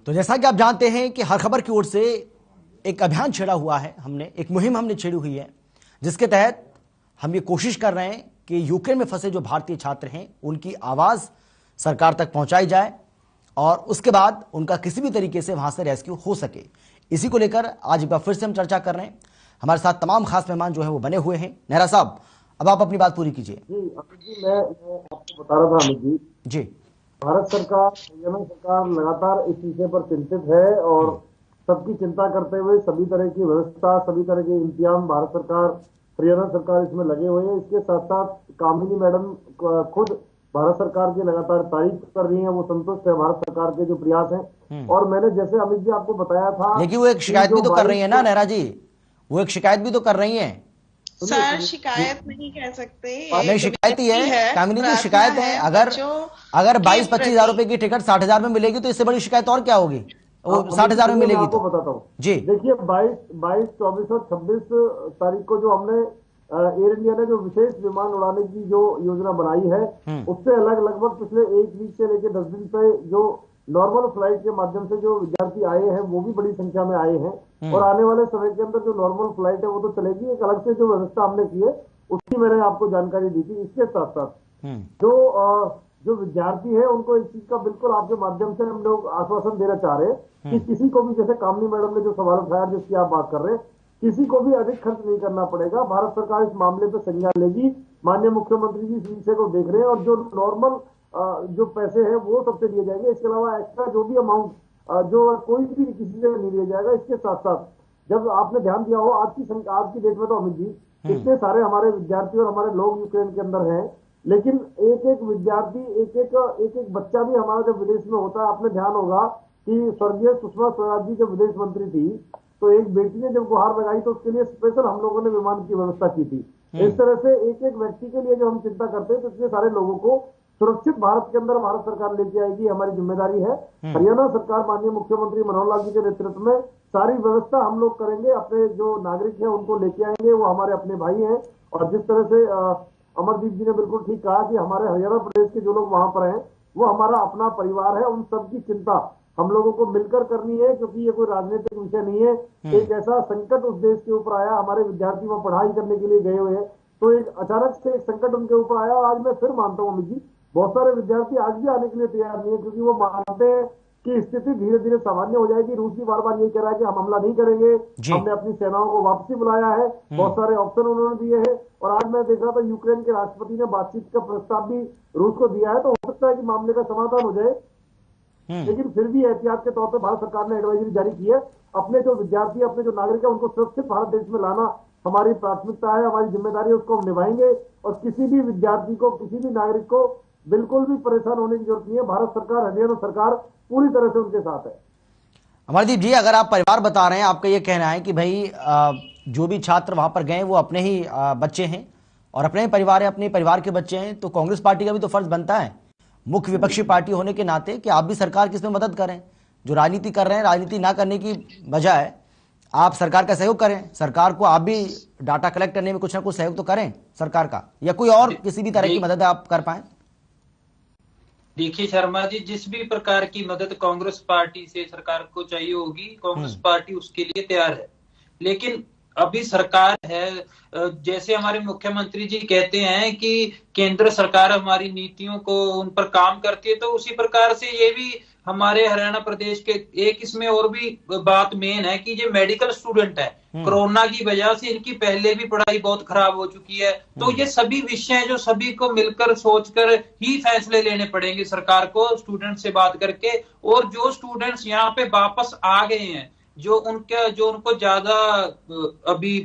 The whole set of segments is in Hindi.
तो जैसा कि आप जानते हैं कि हर खबर की ओर से एक अभियान छेड़ा हुआ है, हमने एक मुहिम हमने छेड़ी हुई है, जिसके तहत हम ये कोशिश कर रहे हैं कि यूक्रेन में फंसे जो भारतीय छात्र हैं उनकी आवाज सरकार तक पहुंचाई जाए और उसके बाद उनका किसी भी तरीके से वहां से रेस्क्यू हो सके। इसी को लेकर आज एक बार फिर से हम चर्चा कर रहे हैं। हमारे साथ तमाम खास मेहमान जो है वो बने हुए हैं। नेहरा साहब, अब आप अपनी बात पूरी कीजिए। जी अमित जी, मैं आपको बता रहा था अमित जी, भारत सरकार, हरियाणा सरकार लगातार इस विषय पर चिंतित है और सबकी चिंता करते हुए सभी तरह की व्यवस्था, सभी तरह के इंतजाम भारत सरकार, हरियाणा सरकार इसमें लगे हुए हैं। इसके साथ साथ कामिनी मैडम खुद भारत सरकार की लगातार तारीफ कर रही हैं, वो संतुष्ट है भारत सरकार के जो प्रयास हैं। और मैंने जैसे अमित जी आपको बताया था, लेकिन वो एक शिकायत भी तो कर रही है ना नेहरा जी, वो एक शिकायत भी तो कर रही है। सर शिकायत नहीं कह सकते, नहीं शिकायत ही है कामिनी जी, शिकायत है। अगर 22-25 हजार रुपए की टिकट 60,000 में मिलेगी तो इससे बड़ी शिकायत और क्या होगी? वो 60,000 में मिलेगी तो बताता हूँ जी। देखिए 22, 24 और 26 तारीख को जो हमने एयर इंडिया ने जो विशेष विमान उड़ाने की जो योजना बनाई है, उससे अलग लगभग पिछले एक वीक से लेकर 10 दिन से जो नॉर्मल फ्लाइट के माध्यम से जो विद्यार्थी आए हैं वो भी बड़ी संख्या में आए हैं और आने वाले समय के अंदर जो नॉर्मल फ्लाइट है वो तो चलेगी। एक अलग से जो व्यवस्था हमने की है उसकी मैंने आपको जानकारी दी थी। इसके साथ साथ जो विद्यार्थी है उनको इस चीज का बिल्कुल आपके माध्यम से हम लोग आश्वासन देना चाह रहे हैं कि किसी को भी, जैसे कामनी मैडम ने जो सवाल उठाया जिसकी आप बात कर रहे हैं, किसी को भी अधिक खर्च नहीं करना पड़ेगा। भारत सरकार इस मामले पर संज्ञान लेगी। माननीय मुख्यमंत्री जी इस विषय को देख रहे हैं और जो नॉर्मल जो पैसे हैं वो सबसे दिए जाएंगे। इसके अलावा एक्स्ट्रा जो भी अमाउंट जो कोई भी किसी से नहीं लिया जाएगा। इसके साथ साथ जब आपने ध्यान दिया हो आज की डेट में तो अमित जी इतने सारे हमारे विद्यार्थी और हमारे लोग यूक्रेन के अंदर हैं, लेकिन एक एक विद्यार्थी, एक एक बच्चा भी हमारा जब विदेश में होता है, आपने ध्यान होगा कि स्वर्गीय सुषमा स्वराज जी जब विदेश मंत्री थी तो एक बेटी ने जब गुहार लगाई तो उसके लिए स्पेशल हम लोगों ने विमान की व्यवस्था की थी। इस तरह से एक एक व्यक्ति के लिए जो हम चिंता करते हैं तो इतने सारे लोगों को सुरक्षित भारत के अंदर भारत सरकार लेके आएगी, हमारी जिम्मेदारी है। हरियाणा सरकार माननीय मुख्यमंत्री मनोहर लाल जी के नेतृत्व में सारी व्यवस्था हम लोग करेंगे। अपने जो नागरिक है उनको लेके आएंगे, वो हमारे अपने भाई हैं। और जिस तरह से अमरदीप जी ने बिल्कुल ठीक कहा कि हमारे हरियाणा प्रदेश के जो लोग वहां पर हैं वो हमारा अपना परिवार है। उन सबकी चिंता हम लोगों को मिलकर करनी है, क्योंकि ये कोई राजनीतिक विषय नहीं है। एक ऐसा संकट उस देश के ऊपर आया, हमारे विद्यार्थी वहां पढ़ाई करने के लिए गए हुए हैं, तो एक अचानक से एक संकट उनके ऊपर आया। आज मैं फिर मानता हूँ अमित जी, बहुत सारे विद्यार्थी आज भी आने के लिए तैयार नहीं है, क्योंकि वो मानते हैं कि स्थिति धीरे धीरे सामान्य हो जाएगी। रूस भी बार बार ये कह रहा है कि हम हमला नहीं करेंगे, हमने अपनी सेनाओं को वापसी बुलाया है, बहुत सारे ऑप्शन उन्होंने दिए हैं। और आज मैं देख रहा था यूक्रेन के राष्ट्रपति ने बातचीत का प्रस्ताव भी रूस को दिया है, तो हो सकता है कि मामले का समाधान हो जाए। लेकिन फिर भी एहतियात के तौर पर भारत सरकार ने एडवाइजरी जारी की है। अपने जो विद्यार्थी, अपने जो नागरिक है उनको सुरक्षित भारत देश में लाना हमारी प्राथमिकता है, हमारी जिम्मेदारी है, उसको हम निभाएंगे। और किसी भी विद्यार्थी को, किसी भी नागरिक को बिल्कुल भी परेशान होने की जरूरत नहीं है। भारत सरकार, हरियाणा सरकार पूरी तरह से उनके साथ है। अमरदीप जी, अगर आप परिवार बता रहे हैं, आपका ये कहना है कि भाई जो भी छात्र वहां पर गए वो अपने ही बच्चे हैं और अपने ही परिवार है, अपने परिवार के बच्चे हैं, तो कांग्रेस पार्टी का भी तो फर्ज बनता है मुख्य विपक्षी पार्टी होने के नाते कि आप भी सरकार की इसमें मदद करें। जो राजनीति कर रहे हैं, राजनीति ना करने की बजाय आप सरकार का सहयोग करें। सरकार को आप भी डाटा कलेक्ट करने में कुछ ना कुछ सहयोग तो करें सरकार का, या कोई और किसी भी तरह की मदद आप कर पाए। देखिए शर्मा जी, जिस भी प्रकार की मदद कांग्रेस पार्टी से सरकार को चाहिए होगी, कांग्रेस पार्टी उसके लिए तैयार है। लेकिन अभी सरकार है, जैसे हमारे मुख्यमंत्री जी कहते हैं कि केंद्र सरकार हमारी नीतियों को उन पर काम करती है, तो उसी प्रकार से ये भी हमारे हरियाणा प्रदेश के एक इसमें और भी बात मेन है कि ये मेडिकल स्टूडेंट है। कोरोना की वजह से इनकी पहले भी पढ़ाई बहुत खराब हो चुकी है। तो ये सभी विषय जो सभी को मिलकर सोचकर ही फैसले लेने पड़ेंगे सरकार को, स्टूडेंट से बात करके। और जो स्टूडेंट्स यहाँ पे वापस आ गए हैं, जो उनको ज्यादा अभी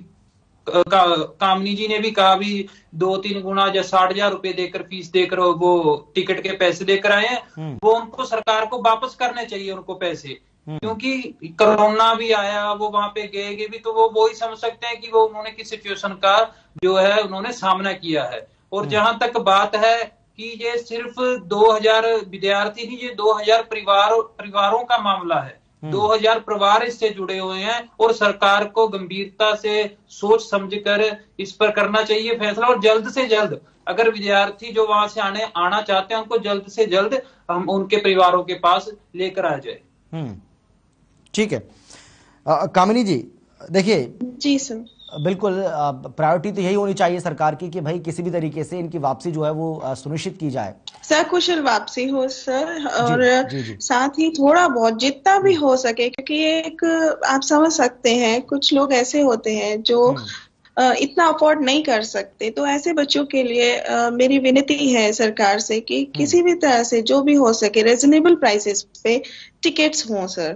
कामनी जी ने भी कहा भी 2-3 गुना या 60,000 रुपए देकर फीस देकर वो टिकट के पैसे देकर आए हैं, वो उनको सरकार को वापस करने चाहिए उनको पैसे। क्योंकि कोरोना भी आया, वो वहां पे गए भी तो वो ही समझ सकते हैं कि वो उन्होंने किस सिचुएशन का जो है उन्होंने सामना किया है। और जहां तक बात है कि ये सिर्फ 2000 विद्यार्थी नहीं, ये 2000 परिवारों का मामला है। 2000 परिवार इससे जुड़े हुए हैं और सरकार को गंभीरता से सोच समझकर इस पर करना चाहिए फैसला। और जल्द से जल्द अगर विद्यार्थी जो वहां से आना चाहते हैं उनको जल्द से जल्द हम उनके परिवारों के पास लेकर आ जाए। ठीक है। कामिनी जी देखिए, जी सर, बिल्कुल प्रायोरिटी तो यही होनी चाहिए सरकार की कि भाई किसी भी तरीके से इनकी वापसी जो है वो सुनिश्चित की जाए, सकुशल वापसी हो सर, और जी जी साथ ही थोड़ा बहुत जितना भी हो सके, क्योंकि ये एक आप समझ सकते हैं कुछ लोग ऐसे होते हैं जो इतना अफोर्ड नहीं कर सकते, तो ऐसे बच्चों के लिए मेरी विनती है सरकार से कि किसी भी तरह से जो भी हो सके रिजनेबल प्राइसेस पे टिकट्स हों सर,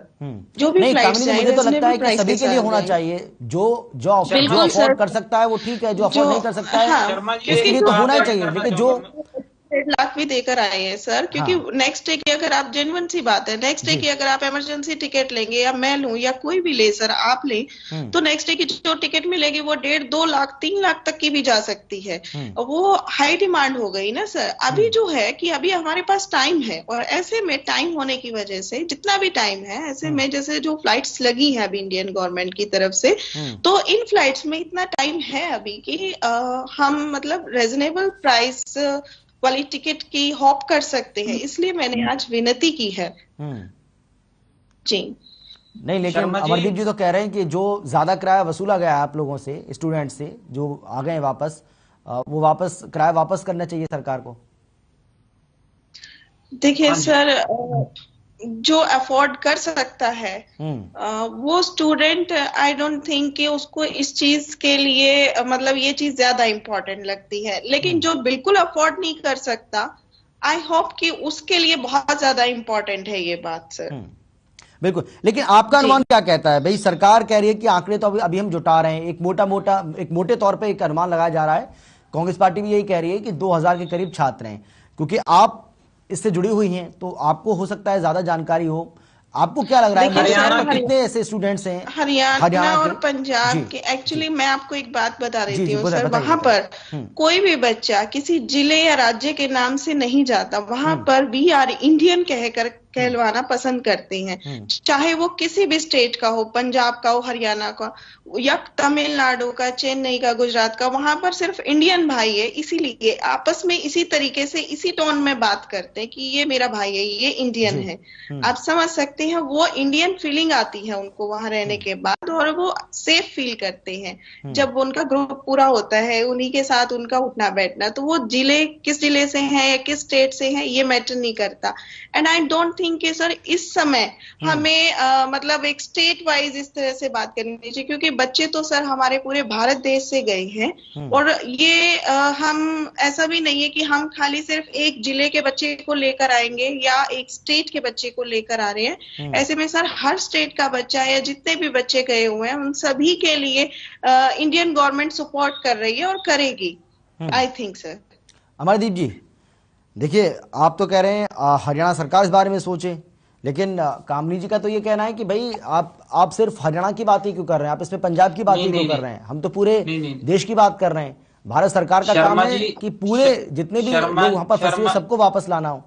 जो भी नहीं फ्लाइट्स कामिनी, मुझे तो लगता है कि सभी के लिए होना जाए। चाहिए, जो अफोर्ड कर सकता है वो ठीक है, जो अफोर्ड नहीं कर सकता है उसके लिए तो होना ही चाहिए, लेकिन जो 1.5 लाख भी देकर आए हैं सर, क्योंकि नेक्स्ट डे की अगर आप जेन्युइन सी बात है, नेक्स्ट डे की अगर आप इमरजेंसी टिकट लेंगे या मैं लूं या कोई भी ले सर, आप ले, तो नेक्स्ट डे की जो टिकट मिलेगी वो 1.5-2 लाख 3 लाख तक की भी जा सकती है। वो हाई डिमांड हो गई ना सर। अभी जो है कि अभी हमारे पास टाइम है, और ऐसे में टाइम होने की वजह से जितना भी टाइम है, ऐसे में जैसे जो फ्लाइट्स लगी है अभी इंडियन गवर्नमेंट की तरफ से, तो इन फ्लाइट्स में इतना टाइम है अभी कि हम मतलब रीजनेबल प्राइस वाली टिकट की हॉप कर सकते हैं, इसलिए मैंने आज विनती की है। जी नहीं, लेकिन अमरदीप जी तो कह रहे हैं कि जो ज्यादा किराया वसूला गया है आप लोगों से, स्टूडेंट से जो आ गए वापस, वो वापस किराया वापस करना चाहिए सरकार को। देखिए सर, जो अफोर्ड कर सकता है वो स्टूडेंट, आई डोंट थिंक कि उसको इस चीज के लिए मतलब ये चीज ज्यादा इम्पोर्टेंट लगती है, लेकिन जो बिल्कुल अफोर्ड नहीं कर सकता, आई होप कि उसके लिए बहुत ज्यादा इम्पोर्टेंट है ये बात सर। बिल्कुल, लेकिन आपका अनुमान क्या कहता है? भाई सरकार कह रही है कि आंकड़े तो अभी हम जुटा रहे हैं, एक मोटे तौर पे एक अनुमान लगाया जा रहा है, कांग्रेस पार्टी भी यही कह रही है कि 2000 के करीब छात्र हैं, क्योंकि आप इससे जुड़ी हुई हैं तो आपको हो सकता है ज्यादा जानकारी हो। आपको क्या लग रहा है कितने ऐसे स्टूडेंट्स हैं हरियाणा और पंजाब के? एक्चुअली मैं आपको एक बात बता देती हूँ सर, वहां पर कोई भी बच्चा किसी जिले या राज्य के नाम से नहीं जाता, वहां पर वी आर इंडियन कहकर कहलवाना पसंद करते हैं, चाहे वो किसी भी स्टेट का हो, पंजाब का हो, हरियाणा का या तमिलनाडु का, चेन्नई का, गुजरात का, वहां पर सिर्फ इंडियन भाई है, इसीलिए आपस में इसी तरीके से इसी टोन में बात करते हैं कि ये मेरा भाई है, ये इंडियन है। आप समझ सकते हैं, वो इंडियन फीलिंग आती है उनको वहां रहने के बाद, और वो सेफ फील करते हैं जब उनका ग्रुप पूरा होता है, उन्हीं के साथ उनका उठना बैठना, तो वो जिले किस जिले से हैं या किस स्टेट से हैं ये मैटर नहीं करता। एंड आई डोंट थिंक कि सर इस समय हमें मतलब एक स्टेट वाइज इस तरह से बात करनी चाहिए, क्योंकि बच्चे तो सर हमारे पूरे भारत देश से गए हैं, और ये हम ऐसा भी नहीं है कि हम खाली सिर्फ एक जिले के बच्चे को लेकर आएंगे या एक स्टेट के बच्चे को लेकर आ रहे हैं। ऐसे में सर हर स्टेट का बच्चा या जितने भी बच्चे गए हुए हैं उन सभी के लिए इंडियन गवर्नमेंट सपोर्ट कर रही है और करेगी, आई थिंक सर। अमरदीप जी देखिए, आप तो कह रहे हैं हरियाणा सरकार इस बारे में सोचे, लेकिन कामनी जी का तो ये कहना है कि भाई आप सिर्फ हरियाणा की बात ही क्यों कर रहे हैं, आप इसमें पंजाब की बात ही क्यों कर रहे हैं? हम तो पूरे देश की बात कर रहे हैं। भारत सरकार का काम है कि पूरे जितने भी लोग वहां पर फंसे हुए सबको वापस लाना हो।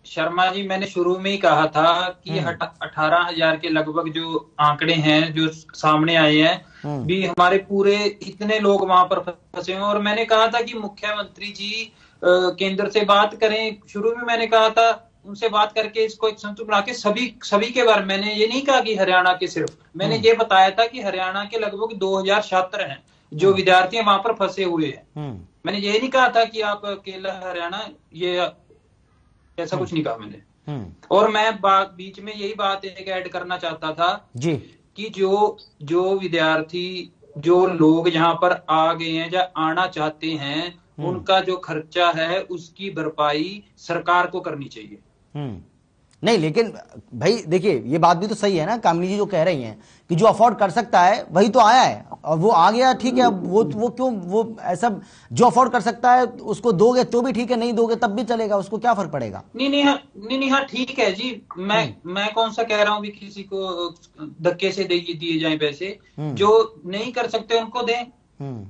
शर्मा जी, मैंने शुरू में ही कहा था कि 18,000 के लगभग जो आंकड़े हैं जो सामने आए हैं, भी हमारे पूरे इतने लोग वहां पर फंसे हैं, और मैंने कहा था कि मुख्यमंत्री जी केंद्र से बात करें। शुरू में मैंने कहा था उनसे बात करके इसको एक संतुलन बना के सभी के बारे में, मैंने ये नहीं कहा कि हरियाणा के सिर्फ, मैंने ये बताया था कि हरियाणा के लगभग 2000 छात्र हैं जो विद्यार्थी वहां पर फंसे हुए हैं। मैंने ये नहीं कहा था कि आप अकेला हरियाणा, ये ऐसा कुछ नहीं कहा मैंने। और मैं बीच में यही बात एक ऐड करना चाहता था जी, कि जो विद्यार्थी, जो लोग यहाँ पर आ गए हैं या आना चाहते हैं, उनका जो खर्चा है उसकी भरपाई सरकार को करनी चाहिए। नहीं, लेकिन भाई देखिए ये बात भी तो सही है ना, कामनी जी जो कह रही हैं कि जो अफोर्ड कर सकता है वही तो आया है और वो आ गया, ठीक है। अब वो क्यों, वो ऐसा जो अफोर्ड कर सकता है उसको दोगे तो भी ठीक है, नहीं दोगे तब भी चलेगा, उसको क्या फर्क पड़ेगा? नहीं, हाँ ठीक है जी, मैं कौन सा कह रहा हूँ भी किसी को धक्के से दिए जाए पैसे, जो नहीं कर सकते उनको दें।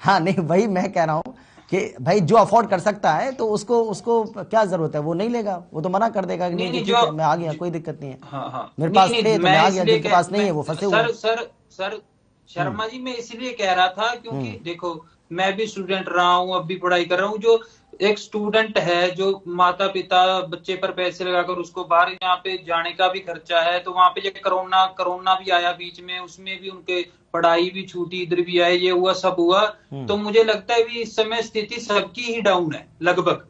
हाँ नहीं, वही मैं कह रहा हूँ कि भाई जो अफोर्ड कर सकता है तो उसको क्या जरूरत है, वो नहीं लेगा, वो तो मना कर देगा कि नहीं ठीक है मैं आ गया, कोई दिक्कत नहीं है। हाँ, मेरे पास थे तो मैं आ गया, जिनके पास नहीं है वो फंसे हुए। सर शर्मा जी, मैं इसलिए कह रहा था क्योंकि देखो मैं भी स्टूडेंट रहा हूँ, अब भी पढ़ाई कर रहा हूँ। जो एक स्टूडेंट है, जो माता पिता बच्चे पर पैसे लगाकर उसको बाहर यहाँ पे जाने का भी खर्चा है, तो वहां पे ये कोरोना भी आया बीच में, उसमें भी उनके पढ़ाई भी छूटी, इधर भी आए, ये हुआ सब हुआ। तो मुझे लगता है भी इस समय स्थिति सबकी ही डाउन है लगभग।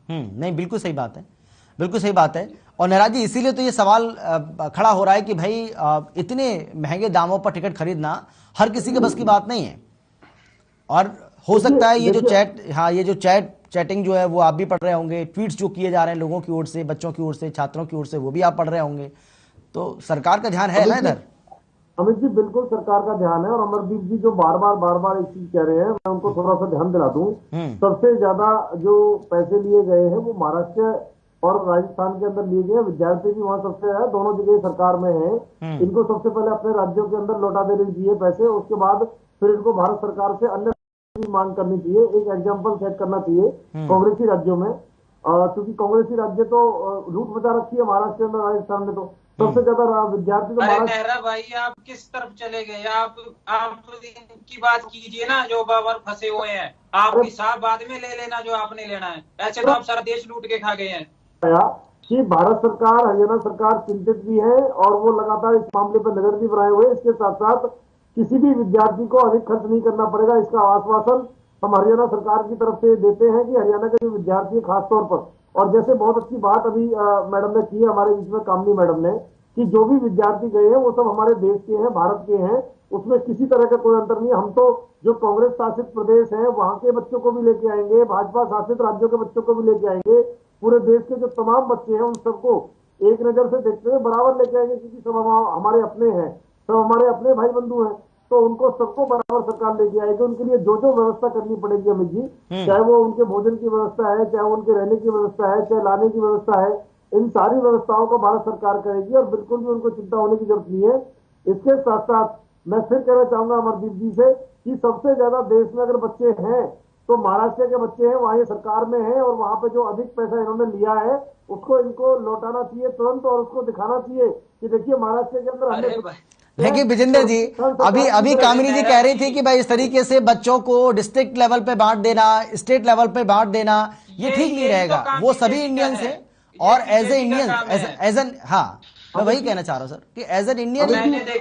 नहीं, बिल्कुल सही बात है, बिल्कुल सही बात है। और नैराज जी, इसीलिए तो ये सवाल खड़ा हो रहा है कि भाई इतने महंगे दामों पर टिकट खरीदना हर किसी के बस की बात नहीं है। और हो सकता है ये जो चैटिंग जो है वो आप भी पढ़ रहे होंगे, ट्वीट्स जो किए जा रहे हैं लोगों की ओर से, बच्चों की ओर से, छात्रों की ओर से, वो भी आप पढ़ रहे होंगे। तो सरकार का ध्यान है ना इधर? अमित जी, बिल्कुल सरकार का ध्यान है। और अमरदीप जी जो बार बार एक चीज कह रहे हैं, मैं उनको थोड़ा सा ध्यान दिला दूं। सबसे ज्यादा जो पैसे लिए गए हैं वो महाराष्ट्र और राजस्थान के अंदर लिए गए। विद्यार्थी भी वहां सबसे है, दोनों जगह सरकार में है। इनको सबसे पहले अपने राज्यों के अंदर लौटा देने चाहिए पैसे, उसके बाद फिर इनको भारत सरकार से अन्य मांग करनी चाहिए। एक एग्जाम्पल सेट करना चाहिए कांग्रेसी राज्यों में, क्योंकि कांग्रेसी राज्य तो लूट मचा रखी है महाराष्ट्र में, राजस्थान में तो सबसे ज्यादा विद्यार्थी तो महाराष्ट्र। भाई आप किस तरफ चले गए? आप इनकी बात कीजिए ना, जो बाबर फंसे हुए हैं। आप हिसाब बाद में ले लेना जो आपने लेना है, ऐसे तो आप सारा देश लूट के खा गए हैं। कि भारत सरकार, हरियाणा सरकार चिंतित भी है और वो लगातार इस मामले पर नजर भी बनाए हुए। इसके साथ साथ किसी भी विद्यार्थी को अधिक खर्च नहीं करना पड़ेगा, इसका आश्वासन हम हरियाणा सरकार की तरफ से देते हैं कि हरियाणा के जो विद्यार्थी खासतौर पर, और जैसे बहुत अच्छी बात अभी मैडम ने की है हमारे बीच में, कामनी मैडम ने, कि जो भी विद्यार्थी गए हैं वो सब हमारे देश के हैं, भारत के हैं, उसमें किसी तरह का कोई अंतर नहीं है। हम तो जो कांग्रेस शासित प्रदेश है वहां के बच्चों को भी लेके आएंगे, भाजपा शासित राज्यों के बच्चों को भी लेके आएंगे, पूरे देश के जो तमाम बच्चे हैं उन सबको एक नजर से देखते हुए बराबर लेके आएंगे, क्योंकि सब हमारे अपने हैं, सब हमारे अपने भाई बंधु हैं। तो उनको सबको बराबर सरकार लेके आएगी। उनके लिए जो जो व्यवस्था करनी पड़ेगी अमित जी, चाहे वो उनके भोजन की व्यवस्था है, चाहे उनके रहने की व्यवस्था है, चाहे लाने की व्यवस्था है, इन सारी व्यवस्थाओं को भारत सरकार करेगी और बिल्कुल भी उनको चिंता होने की जरूरत नहीं है। इसके साथ साथ मैं फिर कहना चाहूंगा अमरदीप जी से कि सबसे ज्यादा देश में अगर बच्चे हैं तो महाराष्ट्र के बच्चे हैं, वहां ये सरकार में है, और वहां पे जो अधिक पैसा इन्होंने लिया है उसको इनको लौटाना चाहिए तुरंत, और उसको दिखाना चाहिए कि देखिए महाराष्ट्र के अंदर हमने। देखिए विजेंद्र जी, अभी कामिनी जी कह रही थी कि भाई इस तरीके से बच्चों को डिस्ट्रिक्ट लेवल पे बांट देना, स्टेट लेवल पे बांट देना, ये ठीक नहीं रहेगा। वो सभी इंडियंस हैं और as a Indian, as an, हाँ मैं वही कहना चाह रहा हूँ सर कि एज एन इंडियन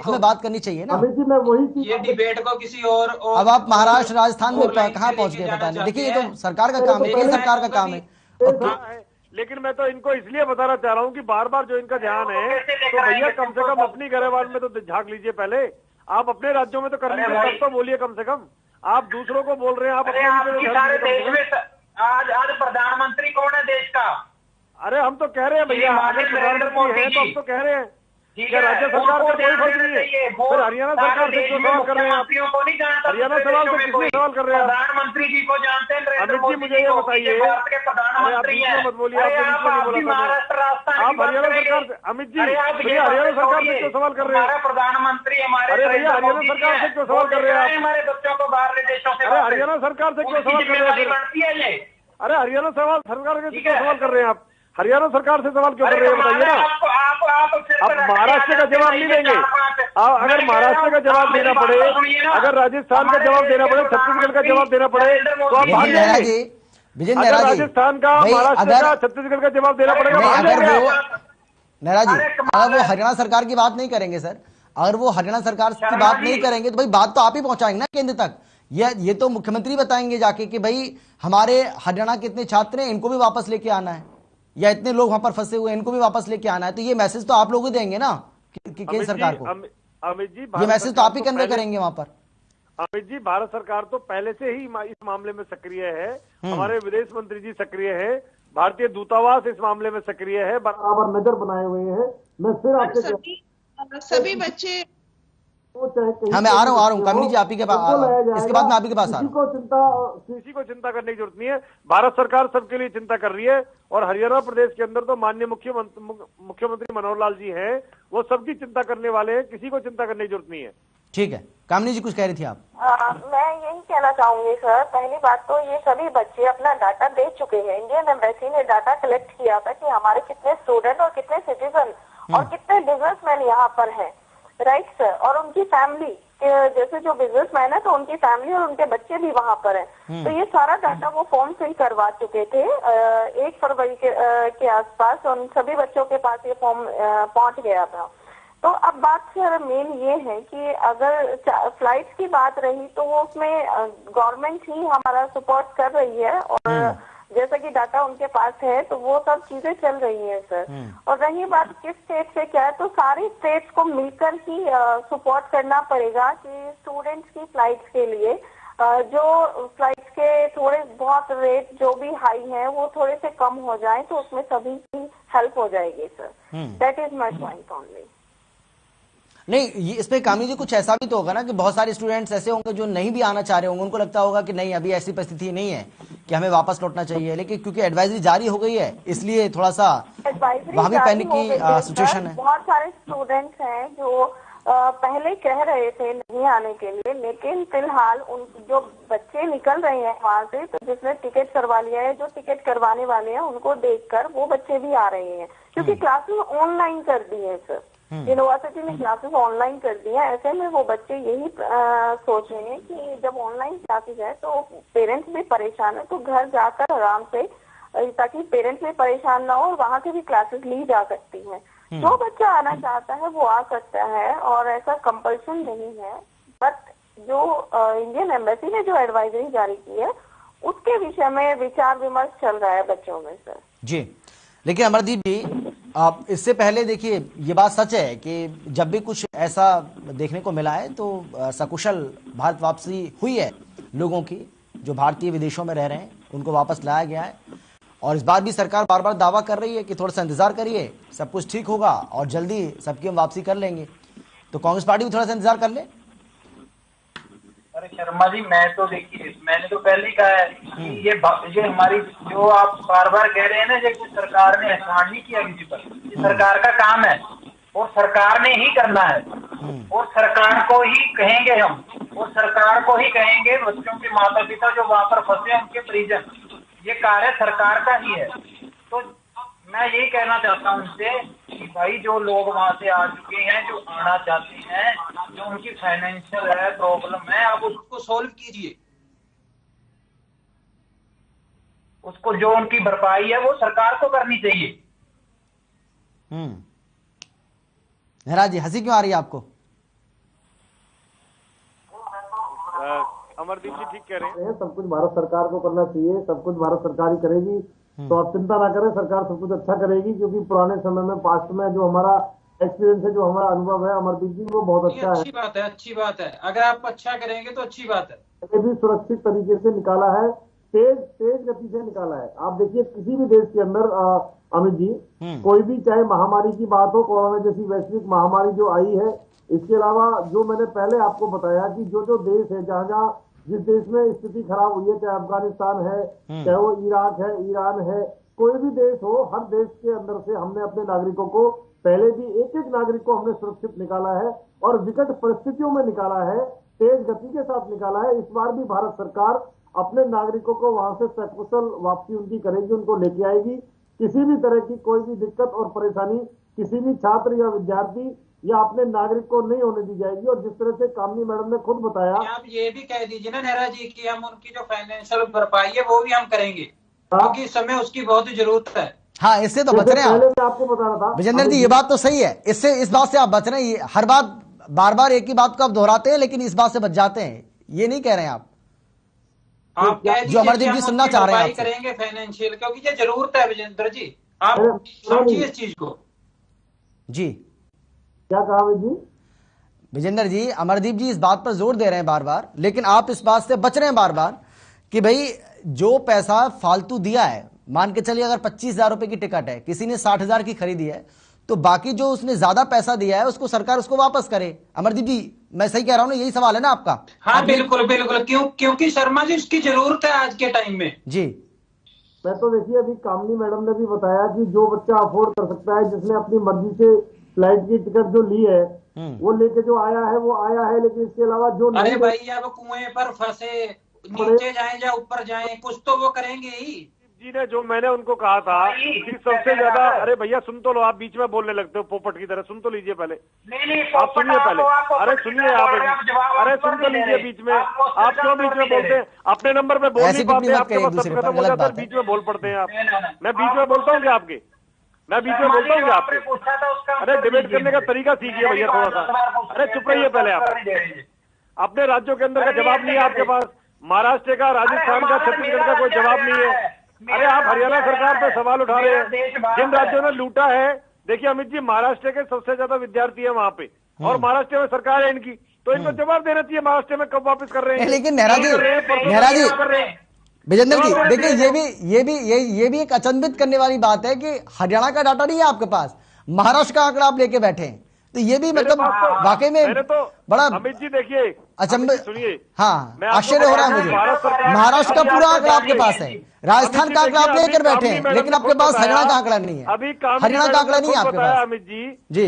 हमें बात करनी चाहिए ना। मैं वही ये डिबेट को किसी और अब आप महाराष्ट्र राजस्थान में कहाँ पहुंच गए पता नहीं। देखिए ये तो सरकार का काम है, ये सरकार का काम है। लेकिन मैं तो इनको इसलिए बताना चाह रहा हूँ कि बार बार जो इनका ध्यान है, तो भैया कम से कम अपनी गरेवाल में तो झांक लीजिए पहले। आप अपने राज्यों में तो कर लीजिए, तब तो बोलिए कम से कम। आप दूसरों को बोल रहे हैं, आप सारे देश में आज प्रधानमंत्री कौन है देश का? अरे हम तो कह रहे हैं भैया, अगर प्रधानमंत्री है तो हम तो कह रहे हैं क्या राज्य सरकार का कोई फर्क नहीं है। फिर हरियाणा सरकार से क्यों सवाल कर रहे हैं आप? हरियाणा सवाल से किसने सवाल कर रहे हैं? प्रधानमंत्री जी को जानते हैं? अमित जी मुझे ये बताइए, आप बीच में मत बोलिए, आपने बीच में नहीं बोला था। आप हरियाणा सरकार से, अमित जी भैया हरियाणा सरकार से क्यों सवाल कर रहे हैं? प्रधानमंत्री हमारे, अरे भैया हरियाणा सरकार से क्यों सवाल कर रहे हैं आप? हमारे बच्चों को बाहर देशों से, अरे हरियाणा सरकार से क्यों सवाल कर रहे हैं? अरे हरियाणा सरकार से क्यों सवाल कर रहे हैं आप? हरियाणा सरकार से सवाल क्यों कर रहे हैं बताइए ना। अब महाराष्ट्र का जवाब नहीं देंगे। अगर महाराष्ट्र का जवाब देना पड़े, अगर राजस्थान का जवाब देना पड़े, छत्तीसगढ़ का जवाब देना पड़े, तो आप भाग जाएंगे। अगर राजस्थान का, महाराष्ट्र का, छत्तीसगढ़ का जवाब देना पड़ेगा, अगर वो नैरा जी अगर वो हरियाणा सरकार की बात नहीं करेंगे सर, अगर वो हरियाणा सरकार की बात नहीं करेंगे तो भाई बात तो आप ही पहुंचाएंगे ना केंद्र तक। ये तो मुख्यमंत्री बताएंगे जाके कि भाई हमारे हरियाणा के इतने छात्र हैं, इनको भी वापस लेके आना है, या इतने लोग वहां पर फंसे हुए हैं, इनको भी वापस लेके आना है। तो ये मैसेज तो आप लोग ही देंगे ना कि केंद्र सरकार को। अमित जी ये मैसेज तो आप ही कन्वे करेंगे वहां पर। अमित जी भारत सरकार तो पहले से ही इस मामले में सक्रिय है। हमारे विदेश मंत्री जी सक्रिय है, भारतीय दूतावास इस मामले में सक्रिय है, बराबर नजर बनाए हुए हैं। मैं फिर आपसे सभी बच्चे, हाँ मैं आ रहा हूँ कामिनी जी, आप ही के पास, इसके बाद मैं आप ही के पास आ रहा हूँ। किसी को चिंता करने की जरूरत नहीं है, भारत सरकार सबके लिए चिंता कर रही है। और हरियाणा प्रदेश के अंदर तो माननीय मुख्यमंत्री मनोहर लाल जी हैं, वो सबकी चिंता करने वाले हैं, किसी को चिंता करने की जरूरत नहीं है। ठीक है, कामिनी जी कुछ कह रही थी आप? मैं यही कहना चाहूंगी सर, पहली बात तो ये सभी बच्चे अपना डाटा दे चुके हैं। इंडियन एम्बेसी ने डाटा कलेक्ट किया था कि हमारे कितने स्टूडेंट और कितने सिटीजन और कितने बिजनेसमैन यहाँ पर हैं, राइट सर, और उनकी फैमिली जैसे जो बिजनेसमैन है तो उनकी फैमिली और उनके बच्चे भी वहाँ पर हैं। तो ये सारा डाटा वो फॉर्म फिल करवा चुके थे 1 फरवरी के आसपास, और उन सभी बच्चों के पास ये फॉर्म पहुंच गया था। तो अब बात सर मेन ये है कि अगर फ्लाइट्स की बात रही तो वो उसमें गवर्नमेंट ही हमारा सपोर्ट कर रही है, और जैसा कि डाटा उनके पास है तो वो सब चीजें चल रही हैं सर। और रही बात किस स्टेट से क्या है, तो सारी स्टेट्स को मिलकर ही सपोर्ट करना पड़ेगा कि स्टूडेंट्स की फ्लाइट्स के लिए जो फ्लाइट्स के थोड़े बहुत रेट जो भी हाई हैं वो थोड़े से कम हो जाए तो उसमें सभी की हेल्प हो जाएगी sir. That is my point only. नहीं, ये इस पे कामनी जी कुछ ऐसा भी तो होगा ना कि बहुत सारे स्टूडेंट्स ऐसे होंगे जो नहीं भी आना चाह रहे होंगे, उनको लगता होगा कि नहीं अभी ऐसी परिस्थिति नहीं है कि हमें वापस लौटना चाहिए, लेकिन क्योंकि एडवाइजरी जारी हो गई है इसलिए थोड़ा सा वहां भी पैनिक की सिचुएशन है। बहुत सारे स्टूडेंट्स हैं जो पहले कह रहे थे नहीं आने के लिए, लेकिन फिलहाल उन जो बच्चे निकल रहे हैं वहाँ से, तो जिसने टिकट करवा लिया है, जो टिकट करवाने वाले हैं उनको देखकर वो बच्चे भी आ रहे हैं, क्योंकि क्लासेस ऑनलाइन कर दी है सर। यूनिवर्सिटी ने क्लासेस ऑनलाइन कर दी है। ऐसे में वो बच्चे यही सोच रहे हैं कि जब ऑनलाइन क्लासेस है तो पेरेंट्स भी परेशान है, तो घर जाकर आराम से, ताकि पेरेंट्स भी परेशान ना हो और वहाँ से भी क्लासेस ली जा सकती हैं। जो बच्चा आना चाहता है वो आ सकता है और ऐसा कंपल्सन नहीं है। बट जो इंडियन एम्बेसी ने जो एडवाइजरी जारी की है उसके विषय में विचार विमर्श चल रहा है बच्चों में सर। जी, लेकिन अमरदीप जी इससे पहले देखिए ये बात सच है कि जब भी कुछ ऐसा देखने को मिला है तो सकुशल भारत वापसी हुई है लोगों की, जो भारतीय विदेशों में रह रहे हैं उनको वापस लाया गया है। और इस बार भी सरकार बार बार दावा कर रही है कि थोड़ा सा इंतजार करिए, सब कुछ ठीक होगा और जल्दी सबकी हम वापसी कर लेंगे। तो कांग्रेस पार्टी भी थोड़ा सा इंतजार कर ले। अरे शर्मा जी, मैं तो देखिए मैंने तो पहले ही कहा है कि ये हमारी जो आप बार बार कह रहे हैं ना, जब सरकार ने एहसान नहीं किया किसी पर, ये सरकार का काम है और सरकार ने ही करना है और सरकार को ही कहेंगे हम, और सरकार को ही कहेंगे बच्चों के माता पिता जो वहां पर फंसे उनके परिजन, ये कार्य सरकार का ही है। तो मैं यही कहना चाहता हूं उनसे कि भाई जो लोग वहां से आ चुके हैं, जो आना चाहते हैं, जो उनकी फाइनेंशियल है प्रॉब्लम है, आप उसको सोल्व कीजिए। उसको जो उनकी भरपाई है वो सरकार को करनी चाहिए। मेहराज जी हंसी क्यों आ रही है आपको? अमरदीप जी ठीक कह रहे हैं, सब कुछ भारत सरकार को करना चाहिए, सब कुछ भारत सरकार ही करेगी। तो आप चिंता ना करें, सरकार सब कुछ अच्छा करेगी, क्योंकि पुराने समय में पास्ट में जो हमारा एक्सपीरियंस है, जो हमारा अनुभव है अमरदीप जी, वो बहुत अच्छा है। अच्छी बात है, अच्छी बात है। अगर आप अच्छा करेंगे तो अच्छी बात है। ये भी सुरक्षित तरीके से निकाला है, तेज गति से निकाला है। आप देखिए किसी भी देश के अंदर अमित जी, कोई भी चाहे महामारी की बात हो, कोरोना जैसी वैश्विक महामारी जो आई है, इसके अलावा जो मैंने पहले आपको बताया कि जो जो देश है, जहाँ जहाँ जिस देश में स्थिति खराब हुई है, चाहे अफगानिस्तान है, चाहे वो इराक है, ईरान है, कोई भी देश हो, हर देश के अंदर से हमने अपने नागरिकों को, पहले भी एक एक नागरिक को हमने सुरक्षित निकाला है और विकट परिस्थितियों में निकाला है, तेज गति के साथ निकाला है। इस बार भी भारत सरकार अपने नागरिकों को वहां से सकुशल वापसी उनकी करेगी, उनको लेके आएगी। किसी भी तरह की कोई भी दिक्कत और परेशानी किसी भी छात्र या विद्यार्थी या अपने नागरिक को नहीं होने दी जाएगी। और जिस तरह से कामनी मैडम ने खुद बताया, आप ये भी कह दीजिए ना नेहरा जी कि हम उनकी जो फाइनेंशियल भरपाई है वो भी हम करेंगे, क्योंकि इस समय उसकी बहुत ही जरूरत है। हाँ, इससे तो बच रहे हैं पहले मैं आपको बता रहा था विजेंद्र जी, ये बात तो सही है, इससे इस बात से आप बच रहे हैं। हर बात बार बार एक ही बात को आप दोहराते हैं, लेकिन इस बात से बच जाते हैं, ये नहीं कह रहे हैं आप। आप जो अमरदीप जी सुनना चाह रहे हैं करेंगे फाइनेंशियल, क्योंकि ये जरूरत है विजेंद्र जी, आप समझिए इस चीज को। जी क्या कहा जी? विजेंद्र जी, अमरदीप जी इस बात पर जोर दे रहे हैं बार बार, लेकिन आप इस बात से बच रहे हैं बार बार कि भाई जो पैसा फालतू दिया है, मान के चलिए अगर 25,000 रुपए की टिकट है, किसी ने 60,000 की खरीदी है, तो बाकी जो उसने ज्यादा पैसा दिया है उसको सरकार उसको वापस करे। अमरदीप जी मैं सही कह रहा हूं ना? यही सवाल है ना आपका? हाँ बिल्कुल बिल्कुल, क्योंकि शर्मा जी उसकी जरूरत है आज के टाइम में। जी मैं तो देखिए अभी कामनी मैडम ने भी बताया कि जो बच्चा अफोर्ड कर सकता है, जिसने अपनी मर्जी से फ्लाइट की टिकट जो ली है वो लेके जो आया है वो आया है, लेकिन इसके अलावा जो अरे भाई अब कुएं पर फंसे, नीचे जाएं या ऊपर जाएं, कुछ तो वो करेंगे ही। जी ने जो मैंने उनको कहा था कि सबसे ज्यादा, अरे भैया सुन तो लो, आप बीच में बोलने लगते हो पोपट की तरह, सुन तो लीजिए पहले। नहीं आप सुनिए पहले, अरे सुनिए आप, अरे सुन तो लीजिए बीच में, आप क्यों बीच में बोलते हैं? अपने नंबर पे बोल नहीं पाते, आपके पास सब खत्म हो जाता है, बीच में बोल पड़ते हैं आप। मैं बीच में बोलता हूँ क्या आपके? मैं बीच में बोलता हूँ क्या आपके? अरे डिबेट करने का तरीका सीखिए भैया थोड़ा सा। अरे चुप रहिए पहले आप। अपने राज्यों के अंदर का जवाब नहीं है आपके पास, महाराष्ट्र का, राजस्थान का, छत्तीसगढ़ का कोई जवाब नहीं है। अरे आप हरियाणा सरकार पे सवाल उठा रहे हैं, जिन राज्यों ने लूटा है। देखिए अमित जी, महाराष्ट्र के सबसे ज्यादा विद्यार्थी है वहाँ पे, और महाराष्ट्र में सरकार है इनकी, तो इनको जवाब देना चाहिए महाराष्ट्र में कब वापस कर रहे हैं। लेकिन नेहरा जी विजेंद्र जी देखिए, ये भी एक अचंभित करने वाली बात है कि हरियाणा का डाटा नहीं है आपके पास, महाराष्ट्र का आंकड़ा आप लेके बैठे हैं, तो ये भी मतलब वाकई में बड़ा अमित जी देखिए, अचंभित, सुनिए, हाँ आश्चर्य हो रहा है मुझे। महाराष्ट्र का पूरा आंकड़ा आपके पास है, राजस्थान का आंकड़ा आप लेकर बैठे हैं, लेकिन आपके पास हरियाणा का आंकड़ा नहीं है। अभी हरियाणा का आंकड़ा नहीं है आपके पास अमित जी कि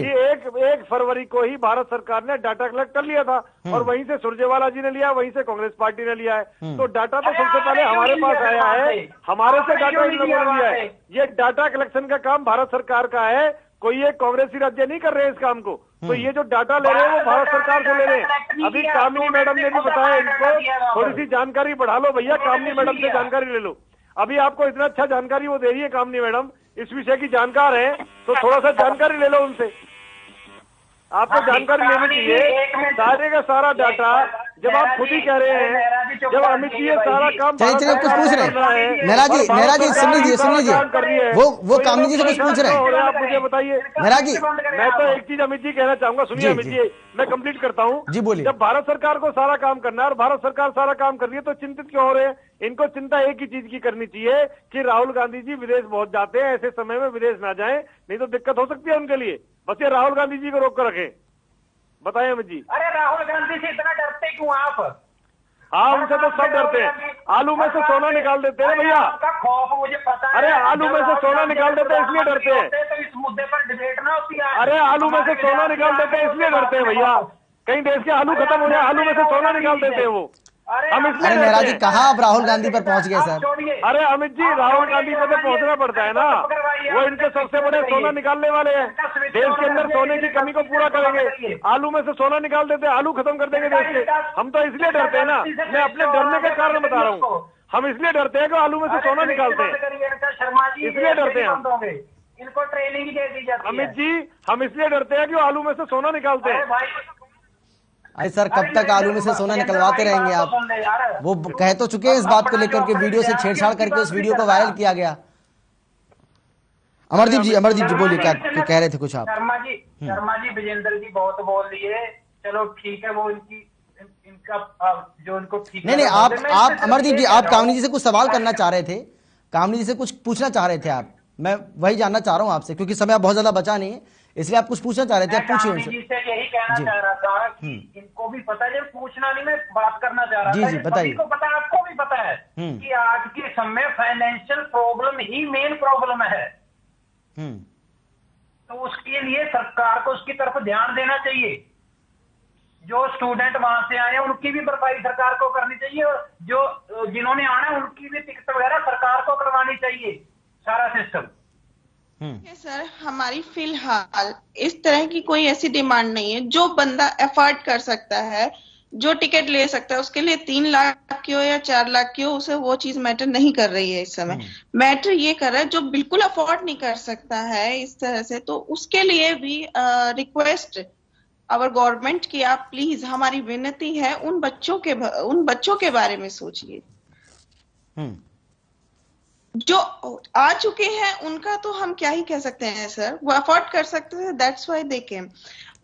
1 फरवरी को ही भारत सरकार ने डाटा कलेक्ट कर लिया था, और वहीं से सुरजेवाला जी ने लिया, वहीं से कांग्रेस पार्टी ने लिया है। तो डाटा तो सबसे पहले हमारे पास आया है, हमारे से डाटा इन लोगों ने लिया है। ये डाटा कलेक्शन का काम भारत सरकार का है, कोई एक कांग्रेसी राज्य नहीं कर रहे हैं इस काम को। तो ये जो डाटा ले रहे हैं वो भारत सरकार से ले रहे हैं। अभी कामिनी मैडम ने भी बताया, इनको थोड़ी सी जानकारी बढ़ा लो भैया, कामिनी मैडम से जानकारी ले लो। अभी आपको इतना अच्छा जानकारी वो दे रही है कामिनी मैडम, इस विषय की जानकार है, तो थोड़ा सा जानकारी ले लो उनसे। आपको जानकारी लेनी चाहिए, सारे का सारा डाटा, जब आप खुद ही कह रहे हैं, जब अमित जी ये सारा काम चलिए कुछ पूछ रहे हैं। नेहरा जी सुन लीजिए, वो कामिनी जी से कुछ पूछ रहे हैं, आप मुझे बताइए। नेहरा जी मैं तो एक चीज अमित जी कहना चाहूंगा, सुनिए अमित जी, मैं कंप्लीट करता हूँ जी, बोलिए। जब भारत सरकार को सारा काम करना है और भारत सरकार सारा काम कर रही है, तो चिंतित क्यों हो रहे हैं? इनको चिंता एक ही चीज की करनी चाहिए कि राहुल गांधी जी विदेश बहुत जाते हैं, ऐसे समय में विदेश ना जाएं, नहीं तो दिक्कत हो सकती है उनके लिए। बस ये राहुल गांधी जी को रोक कर रखें। बताइए अमित जी। अरे राहुल गांधी से इतना डरते क्यों आप? हाँ, उनसे तो सब डरते हैं। आलू में से सोना निकाल देते हैं भैया, खौफ मुझे पता है। अरे आलू में से सोना निकाल देते हैं इसलिए डरते हैं। तो इस मुद्दे पर डिबेट ना होती है। अरे आलू में से सोना निकाल देते हैं इसलिए डरते हैं भैया, कहीं देश के आलू खत्म हो जाए, आलू में से सोना निकाल देते हैं वो। हम इसलिए अरे नेहरा जी कहाँ आप राहुल गांधी पर पहुंच गए सर? अरे अमित जी, राहुल गांधी को तो पहुंचना पड़ता है ना, वो इनके सबसे बड़े सोना निकालने वाले हैं, देश के अंदर सोने की कमी को पूरा करेंगे। आलू में से सोना निकाल देते हैं, आलू खत्म कर देंगे देश के। हम तो इसलिए डरते हैं ना, मैं अपने डरने के कारण बता रहा हूँ, हम इसलिए डरते हैं कि आलू में से सोना निकालते हैं, इसलिए डरते हैं हम। इनको ट्रेनिंग दे दी जाती है अमित जी, हम इसलिए डरते हैं कि आलू में से सोना निकालते हैं। अरे सर कब तक आलू में से सोना निकलवाते रहेंगे आप? वो कह तो चुके हैं इस बात को लेकर के, वीडियो से छेड़छाड़ करके उस वीडियो को वायरल किया गया। अमरदीप जी बोलिए, क्या कह रहे थे कुछ आप? शर्मा जी विजेंद्र जी बहुत बोल लिए, चलो ठीक है, वो इनका जो उनको ठीक नहीं आप अमरदीप जी, आप कामिनी जी से कुछ सवाल करना चाह रहे थे, कामिनी जी से कुछ पूछना चाह रहे थे आप, मैं वही जानना चाह रहा हूँ आपसे, क्योंकि समय बहुत ज्यादा बचा नहीं है, इसलिए आप कुछ पूछना चाह रहे थे, आप पूछिए उनसे। यही कहना चाह रहा था कि इनको भी पता है, पूछना नहीं, मैं बात करना चाह रहा था। जी बताइए। को पता है, आपको भी पता है कि आज के समय फाइनेंशियल प्रॉब्लम ही मेन प्रॉब्लम है। तो उसके लिए सरकार को उसकी तरफ ध्यान देना चाहिए। जो स्टूडेंट वहां से आए उनकी भी भरपाई सरकार को करनी चाहिए, और जो जिन्होंने आना है उनकी भी टिकट वगैरह सरकार को करवानी चाहिए, सारा सिस्टम। सर हमारी फिलहाल इस तरह की कोई ऐसी डिमांड नहीं है। जो बंदा अफोर्ड कर सकता है, जो टिकट ले सकता है, उसके लिए 3 लाख की हो या 4 लाख की हो, उसे वो चीज मैटर नहीं कर रही है इस समय। मैटर ये कर रहा है जो बिल्कुल अफोर्ड नहीं कर सकता है इस तरह से, तो उसके लिए भी रिक्वेस्ट आवर गवर्नमेंट की आप प्लीज, हमारी विनती है, उन बच्चों के बारे में सोचिए जो आ चुके हैं। उनका तो हम क्या ही कह सकते हैं सर, वो अफोर्ड कर सकते हैं, दैट्स व्हाई दे केम।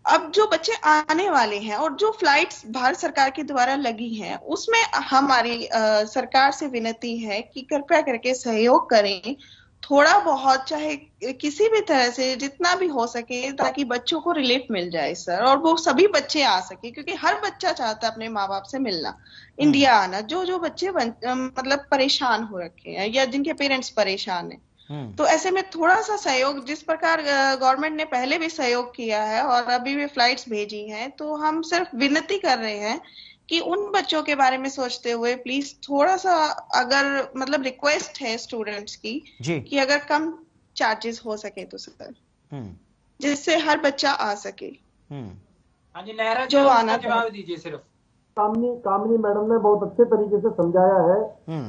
अब जो बच्चे आने वाले हैं और जो फ्लाइट्स भारत सरकार के द्वारा लगी हैं, उसमें हमारी सरकार से विनती है कि कृपया करके सहयोग करें, थोड़ा बहुत, चाहे किसी भी तरह से जितना भी हो सके, ताकि बच्चों को रिलीफ मिल जाए सर, और वो सभी बच्चे आ सके, क्योंकि हर बच्चा चाहता है अपने माँ बाप से मिलना, इंडिया आना। जो बच्चे मतलब परेशान हो रखे हैं या जिनके पेरेंट्स परेशान हैं, तो ऐसे में थोड़ा सा सहयोग, जिस प्रकार गवर्नमेंट ने पहले भी सहयोग किया है और अभी भी फ्लाइट्स भेजी हैं, तो हम सिर्फ विनती कर रहे हैं कि उन बच्चों के बारे में सोचते हुए प्लीज थोड़ा सा, अगर मतलब रिक्वेस्ट है स्टूडेंट्स की कि अगर कम चार्जेस हो सके तो सर, जिससे हर बच्चा आ सके। हाँ जी, नेहरा जो आना जवाब दीजिए सिर्फ। कामिनी मैडम ने बहुत अच्छे तरीके से समझाया है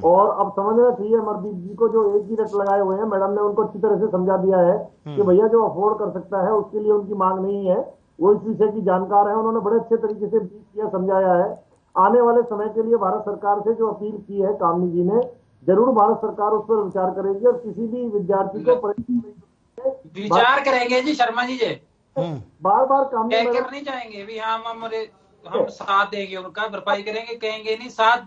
और अब समझना चाहिए अमरदीप जी को, जो एक ही रट लगाए हुए हैं। मैडम ने उनको अच्छी तरह से समझा दिया है कि भैया जो अफोर्ड कर सकता है उसके लिए उनकी मांग नहीं है, वो इस विषय की जानकार है। उन्होंने बड़े अच्छे तरीके से ब्रीफ किया, समझाया है। आने वाले समय के लिए भारत सरकार से जो अपील की है कामिनी जी ने, जरूर भारत सरकार उस पर विचार करेगी और किसी भी विद्यार्थी को विचार करेंगे जी शर्मा जी। बार बार कामिनी मैडम नहीं चाहेंगे भी हम साथ देंगे, उनका भरपाई करेंगे, कहेंगे नहीं साथ।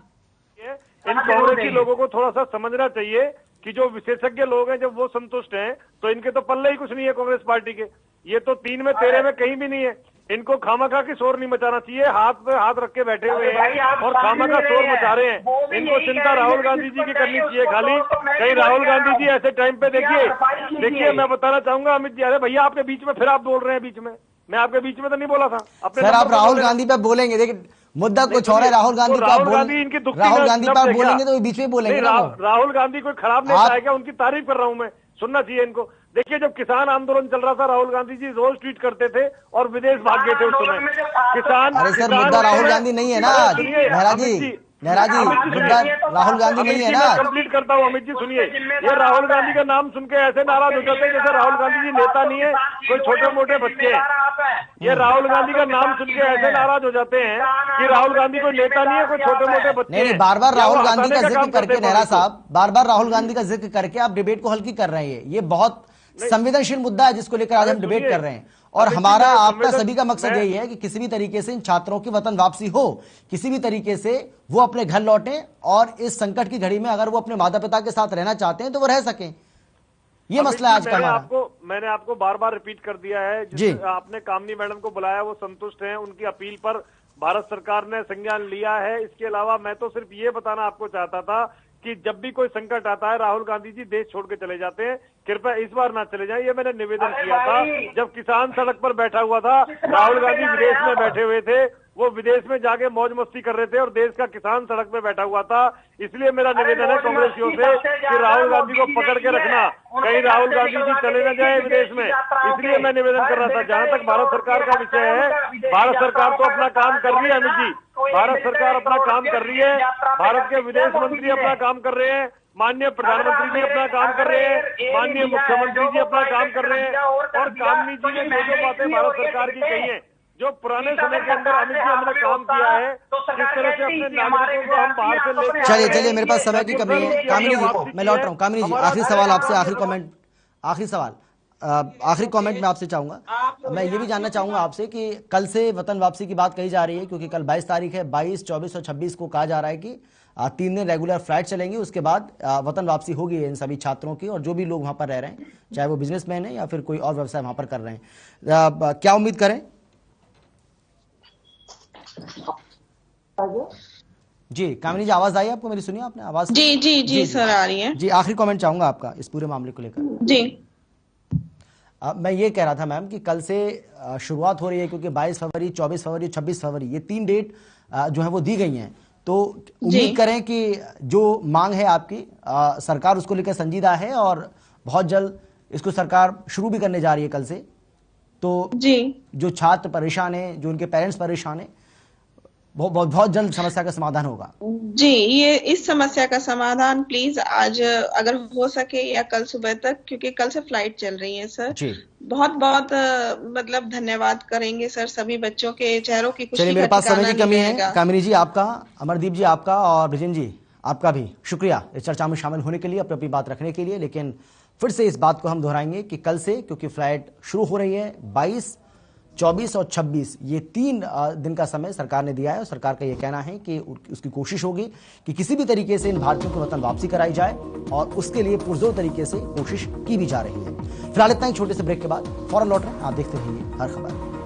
इन कांग्रेस के लोगों को थोड़ा सा समझना चाहिए कि जो विशेषज्ञ लोग हैं जब वो संतुष्ट हैं तो इनके तो पल्ले ही कुछ नहीं है कांग्रेस पार्टी के। ये तो 3 में 13 में कहीं भी नहीं है। इनको खामखा की शोर नहीं मचाना चाहिए, हाथ पे हाथ रख के बैठे हुए हैं और खामखा शोर मचा रहे हैं। इनको चिंता राहुल गांधी जी की करनी चाहिए खाली। कहीं राहुल गांधी जी ऐसे टाइम पे देखिए मैं बताना चाहूंगा अमित जी, अरे भैया आपके बीच में फिर आप बोल रहे हैं बीच में, मैं आपके बीच में तो नहीं बोला था। सर आप राहुल गांधी पे बोलेंगे, देखिए मुद्दा कुछ और है। राहुल गांधी पे बोलेंगे तो बीच में बोलेंगे। राहुल गांधी कोई खराब नहीं आएगा, उनकी तारीफ कर रहा हूं मैं, सुनना चाहिए इनको। देखिए जब किसान आंदोलन चल रहा था राहुल गांधी जी रोज ट्वीट करते थे और विदेश भाग गए थे उस समय किसान। अरे सर मुद्दा राहुल गांधी नहीं है ना नेहरा जी, मुद्दा राहुल गांधी नहीं है ना। कंप्लीट करता हूँ अमित जी, सुनिए। ये राहुल गांधी का नाम सुन के ऐसे नाराज हो जाते हैं जैसे राहुल गांधी जी नेता नहीं है, कोई छोटे मोटे बच्चे हैं। ये राहुल गांधी का नाम सुन के ऐसे नाराज हो जाते हैं कि राहुल गांधी कोई नेता नहीं है, कोई छोटे मोटे बच्चे। नहीं, बार बार राहुल गांधी का जिक्र करके नेहरा साहब, बार बार राहुल गांधी का जिक्र करके आप डिबेट को हल्की कर रहे हैं। ये बहुत संवेदनशील मुद्दा है जिसको लेकर आज हम डिबेट कर रहे हैं और हमारा आपका सभी का मकसद यही है कि किसी भी तरीके से इन छात्रों की वतन वापसी हो, किसी भी तरीके से वो अपने घर लौटें और इस संकट की घड़ी में अगर वो अपने माता पिता के साथ रहना चाहते हैं तो वो रह सकें। ये मसला आज का हमारा। मैंने आपको बार बार रिपीट कर दिया है, जिस आपने कामिनी मैडम को बुलाया वो संतुष्ट हैं, उनकी अपील पर भारत सरकार ने संज्ञान लिया है। इसके अलावा मैं तो सिर्फ ये बताना आपको चाहता था कि जब भी कोई संकट आता है राहुल गांधी जी देश छोड़ के चले जाते हैं, कृपया इस बार ना चले जाएं। ये मैंने निवेदन किया था जब किसान सड़क पर बैठा हुआ था, राहुल गांधी विदेश में बैठे हुए थे, वो विदेश में जाके मौज मस्ती कर रहे थे और देश का किसान सड़क पे बैठा हुआ था। इसलिए मेरा निवेदन है कांग्रेसियों से कि राहुल गांधी को पकड़ के रखना, कहीं राहुल गांधी जी चले न जाए विदेश में। इसलिए मैं निवेदन कर रहा था। जहां तक भारत सरकार का विषय है, भारत सरकार तो अपना काम कर रही है अमित जी, भारत सरकार अपना काम कर रही है, भारत के विदेश मंत्री अपना काम कर रहे हैं, माननीय प्रधानमंत्री जी अपना काम कर रहे हैं, माननीय मुख्यमंत्री जी अपना काम कर रहे हैं और कामिनी जी ने जो बातें भारत सरकार की कही है, जो पुराने समय के अंदर अमित जी हमने काम किया है, जिस तरह से अपने नागरिकों को हम बाहर से लेकर। चलिए मेरे पास समय की कमी है। कामिनी जी मैं लौट रहा हूँ। कामिनी जी आखिरी सवाल आपसे, आखिरी कमेंट मैं आपसे चाहूंगा। मैं ये भी जानना चाहूंगा आपसे कि कल से वतन वापसी की बात कही जा रही है, क्योंकि कल 22 तारीख है, 22, 24 और 26 को कहा जा रहा है कि 3 दिन रेगुलर फ्लाइट चलेंगी, उसके बाद वतन वापसी होगी इन सभी छात्रों की और जो भी लोग वहां पर रह रहे हैं, चाहे वो बिजनेसमैन है या फिर कोई और व्यवसाय वहां पर कर रहे हैं। क्या उम्मीद करें? जी कामिनी जी आवाज आई आपको मेरी? सुनिए आपने आवाज? जी सर आ रही है। जी आखिरी कमेंट चाहूंगा आपका इस पूरे मामले को लेकर। जी मैं ये कह रहा था मैम कि कल से शुरुआत हो रही है, क्योंकि 22 फरवरी, 24 फरवरी, 26 फरवरी ये 3 डेट जो है वो दी गई हैं, तो उम्मीद करें कि जो मांग है आपकी सरकार उसको लेकर संजीदा है और बहुत जल्द इसको सरकार शुरू भी करने जा रही है कल से। तो जो छात्र परेशान है, जो उनके पेरेंट्स परेशान है, बहुत जल्द समस्या का समाधान होगा। जी ये इस समस्या का समाधान प्लीज आज अगर हो सके या कल सुबह तक, क्योंकि कल से फ्लाइट चल रही है सर। जी बहुत मतलब धन्यवाद करेंगे सर सभी बच्चों के चेहरों की खुशी। चलिए मेरे पास समय की कमी है। कामिनी जी आपका, अमरदीप जी आपका और ब्रिजेन जी आपका भी शुक्रिया इस चर्चा में शामिल होने के लिए, अपनी बात रखने के लिए। लेकिन फिर से इस बात को हम दोहराएंगे कि कल से, क्योंकि फ्लाइट शुरू हो रही है, 22, 24 और 26 ये 3 दिन का समय सरकार ने दिया है और सरकार का ये कहना है कि उसकी कोशिश होगी कि किसी भी तरीके से इन भारतीयों को वतन वापसी कराई जाए और उसके लिए पुरजोर तरीके से कोशिश की भी जा रही है। फिलहाल इतना ही छोटे से ब्रेक के बाद फौरन लौट रहे हैं। आप देखते रहिए हर खबर।